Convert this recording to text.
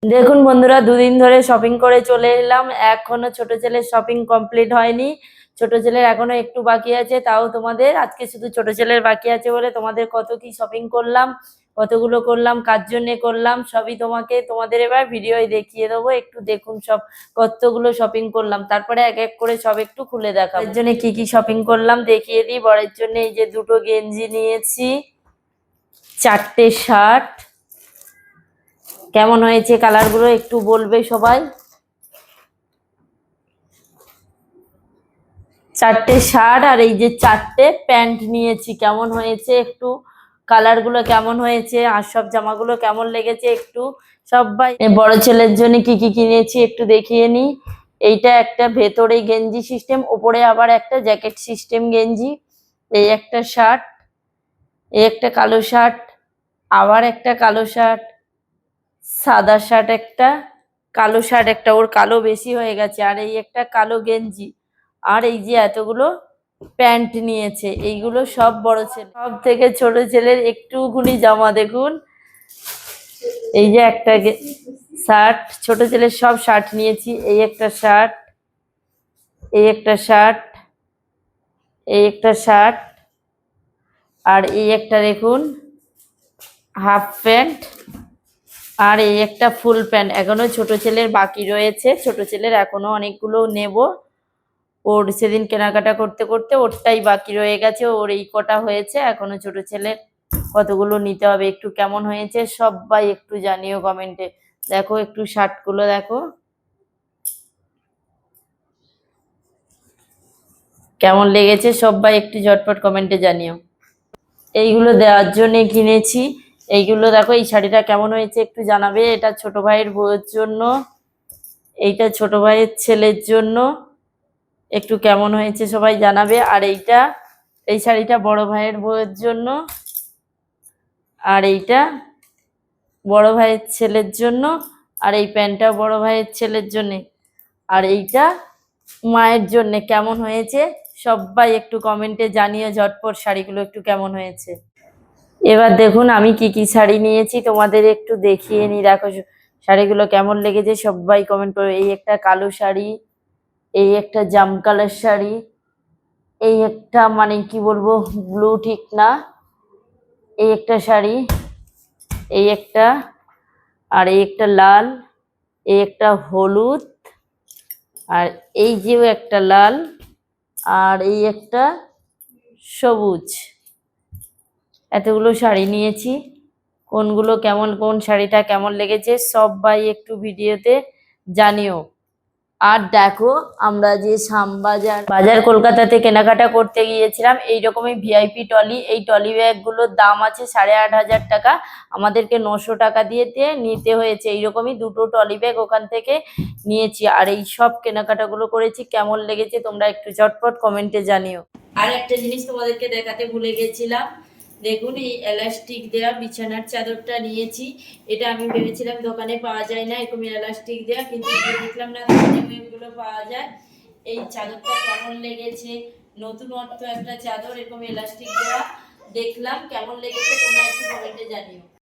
দেখুন বন্ধুরা, দুদিন ধরে শপিং করে চলে এলাম। এখনো ছোট ছেলের শপিং কমপ্লিট হয়নি। ছোট ছেলের এখনো একটু বাকি আছে, তাও তোমাদের আজকে শুধু ছোট ছেলের বাকি আছে বলে তোমাদের কত কি শপিং করলাম, কতগুলো করলাম, কার জন্য করলাম, সবই তোমাদের এবার ভিডিওয় দেখিয়ে দেবো। একটু দেখুন সব কতগুলো শপিং করলাম, তারপরে এক এক করে সব একটু খুলে দেখাবো। এর জন্য কি কি শপিং করলাম দেখিয়ে দিই। বরের জন্য এই যে দুটো গেঞ্জি নিয়েছি, 4টে শার্ট। কেমন হয়েছে কালারগুলো একটু বলবে সবাই। 4টে শার্ট আর এই যে 4টে প্যান্ট নিয়েছি, কেমন হয়েছে একটু কালারগুলো কেমন হয়েছে আর সব জামাগুলো কেমন লেগেছে একটু সবাই। বড় ছেলের জন্য কি কি কিনেছি একটু দেখিয়ে নি। এইটা একটা ভেতরে গেঞ্জি সিস্টেম, ওপরে আবার একটা জ্যাকেট সিস্টেম গেঞ্জি। এই একটা শার্ট, এই একটা কালো শার্ট, আবার একটা কালো শার্ট, সাদা শার্ট একটা, কালো শার্ট একটা, ওর কালো বেশি হয়ে গেছে, আর এই একটা কালো গেঞ্জি, আর এই যে এতগুলো প্যান্ট নিয়েছে। এইগুলো সব বড় ছেলে, সব থেকে ছোট ছেলের একটুখানি জামা দেখুন। এই যে একটা শার্ট, ছোট ছেলের সব শার্ট নিয়েছি। এই একটা শার্ট, এই একটা শার্ট, এই একটা শার্ট, আর এই একটা দেখুন হাফ প্যান্ট, আর এই একটা ফুল প্যান্ট। এখনো ছোট ছেলের বাকি রয়েছে, ছোট ছেলের এখনো অনেকগুলো নেব। ওর সেদিন কেনাকাটা করতে করতে ওরটাই বাকি রয়ে গেছে, ওর এই কটা হয়েছে, এখনো ছোট ছেলের কতগুলো নিতে হবে। একটু কেমন হয়েছে সবাই একটু জানিও কমেন্টে। দেখো একটু শার্ট গুলো দেখো কেমন লেগেছে, সবাই একটু ঝটপট কমেন্টে জানিও। এইগুলো দেওয়ার জন্য কিনেছি। এইগুলো দেখো, এই শাড়িটা কেমন হয়েছে একটু জানাবে। এটা ছোট ভাইয়ের বউয়ের জন্য, এইটা ছোট ভাইয়ের ছেলের জন্য। একটু কেমন হয়েছে সবাই জানাবে। আর এইটা, এই শাড়িটা বড় ভাইয়ের বউয়ের জন্য, আর এইটা বড় ভাইয়ের ছেলের জন্য, আর এই প্যান্টটা বড় ভাইয়ের ছেলের জন্য, আর এইটা মায়ের জন্য। কেমন হয়েছে সবাই একটু কমেন্টে জানিয়ে ঝটপট শাড়িগুলো একটু কেমন হয়েছে। এবার দেখুন আমি কি কি শাড়ি নিয়েছি তোমাদের একটু দেখিয়ে নি। দেখো শাড়িগুলো কেমন লেগেছে সবাই কমেন্ট করো। এই একটা কালো শাড়ি, এই একটা জাম কালার শাড়ি, এই একটা মানে কি বলবো ব্লু ঠিক না, এই একটা শাড়ি, এই একটা, আর এই একটা লাল, এই একটা হলুদ, আর এই যে একটা লাল, আর এই একটা সবুজ। এতগুলো শাড়ি নিয়েছি। কোনগুলো কেমন, কোন শাড়িটা কেমন লেগেছে সবাই একটু ভিডিওতে জানিও। আর দেখো আমরা যে শ্যামবাজার বাজার কলকাতাতে কেনাকাটা করতে গিয়েছিলাম, এইরকমই ভিআইপি টলি, এই টলি ব্যাগগুলোর দাম আছে 8,500 টাকা, আমাদেরকে 900 টাকা দিয়ে নিতে হয়েছে। এইরকমই দুটো টলি ব্যাগ ওখান থেকে নিয়েছি। আর এই সব কেনাকাটাগুলো করেছি। কেমন লেগেছে তোমরা একটু ঝটপট কমেন্টে জানিও। আর একটা জিনিস তোমাদেরকে দেখাতে ভুলে গেছিলাম, দেখুন এই এলাস্টিক দেওয়া বিছানার চাদরটা নিয়েছি। এটা আমি ভেবেছিলাম দোকানে পাওয়া যায় না এরকম এলাস্টিক দেওয়া, কিন্তু দেখলাম না দোকানে এগুলো পাওয়া যায়। এই চাদরটা কেমন লেগেছে, নতুনত্ব একটা চাদর এরকম এলাস্টিক দেওয়া, দেখলাম কেমন লেগেছে তোমরা একটু কমেন্টে জানিও।